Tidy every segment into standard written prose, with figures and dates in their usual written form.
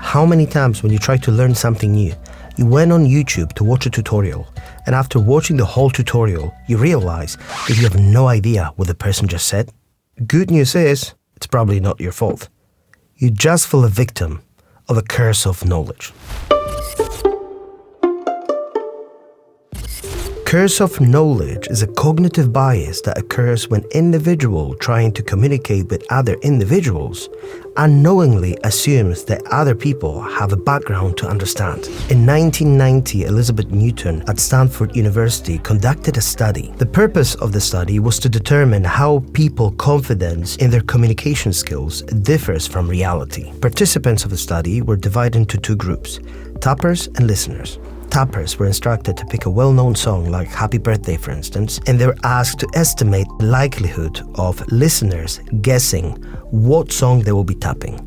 How many times when you try to learn something new, you went on YouTube to watch a tutorial, and after watching the whole tutorial, you realize that you have no idea what the person just said? Good news is, it's probably not your fault. You just fell a victim of a curse of knowledge. Curse of knowledge is a cognitive bias that occurs when individuals trying to communicate with other individuals unknowingly assumes that other people have a background to understand. In 1990, Elizabeth Newton at Stanford University conducted a study. The purpose of the study was to determine how people's confidence in their communication skills differs from reality. Participants of the study were divided into two groups, tappers and listeners. Tappers were instructed to pick a well-known song like Happy Birthday, for instance, and they were asked to estimate the likelihood of listeners guessing what song they will be tapping.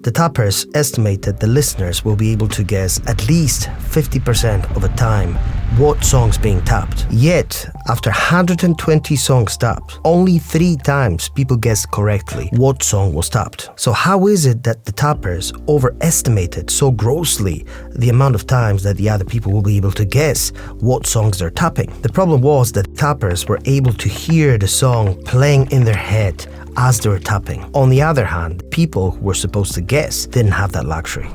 The tappers estimated the listeners will be able to guess at least 50% of the time what song's being tapped. Yet, after 120 songs tapped, only 3 times people guessed correctly what song was tapped. So how is it that the tappers overestimated so grossly the amount of times that the other people will be able to guess what songs they're tapping? The problem was that tappers were able to hear the song playing in their head as they were tapping. On the other hand, people who were supposed to guess didn't have that luxury.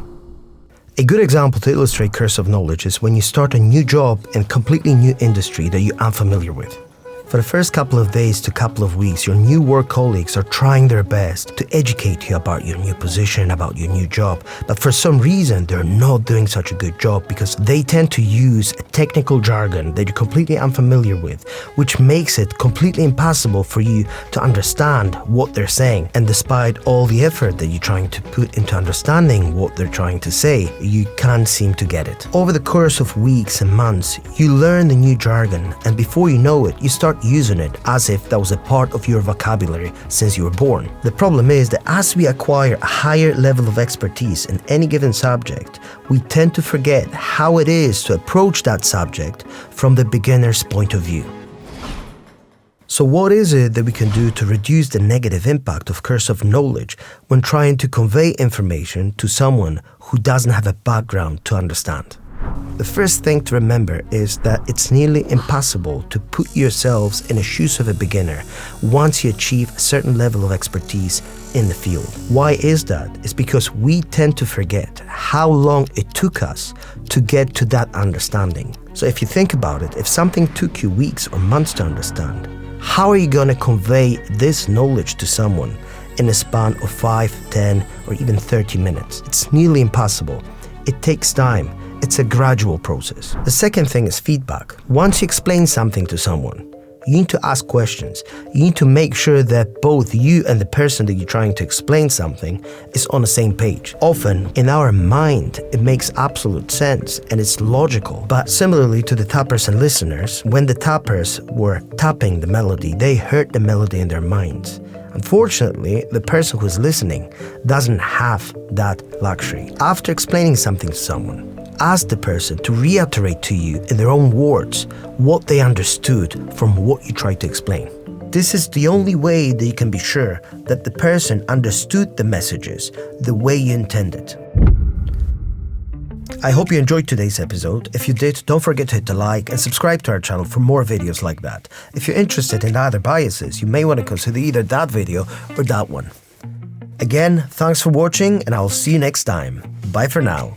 A good example to illustrate curse of knowledge is when you start a new job in a completely new industry that you're unfamiliar with. For the first couple of days to couple of weeks, your new work colleagues are trying their best to educate you about your new position, about your new job, but for some reason they're not doing such a good job because they tend to use a technical jargon that you're completely unfamiliar with, which makes it completely impossible for you to understand what they're saying. And despite all the effort that you're trying to put into understanding what they're trying to say, you can't seem to get it. Over the course of weeks and months, you learn the new jargon, and before you know it, you start using it as if that was a part of your vocabulary since you were born. The problem is that as we acquire a higher level of expertise in any given subject, we tend to forget how it is to approach that subject from the beginner's point of view. So what is it that we can do to reduce the negative impact of curse of knowledge when trying to convey information to someone who doesn't have a background to understand? The first thing to remember is that it's nearly impossible to put yourselves in the shoes of a beginner once you achieve a certain level of expertise in the field. Why is that? It's because we tend to forget how long it took us to get to that understanding. So if you think about it, if something took you weeks or months to understand, how are you going to convey this knowledge to someone in a span of 5, 10, or even 30 minutes? It's nearly impossible. It takes time. It's a gradual process. The second thing is feedback. Once you explain something to someone, you need to ask questions. You need to make sure that both you and the person that you're trying to explain something is on the same page. Often, in our mind, it makes absolute sense and it's logical. But similarly to the tappers and listeners, when the tappers were tapping the melody, they heard the melody in their minds. Unfortunately, the person who's listening doesn't have that luxury. After explaining something to someone, ask the person to reiterate to you in their own words what they understood from what you tried to explain. This is the only way that you can be sure that the person understood the messages the way you intended. I hope you enjoyed today's episode. If you did, don't forget to hit the like and subscribe to our channel for more videos like that. If you're interested in other biases, you may want to consider either that video or that one. Again, thanks for watching and I'll see you next time. Bye for now.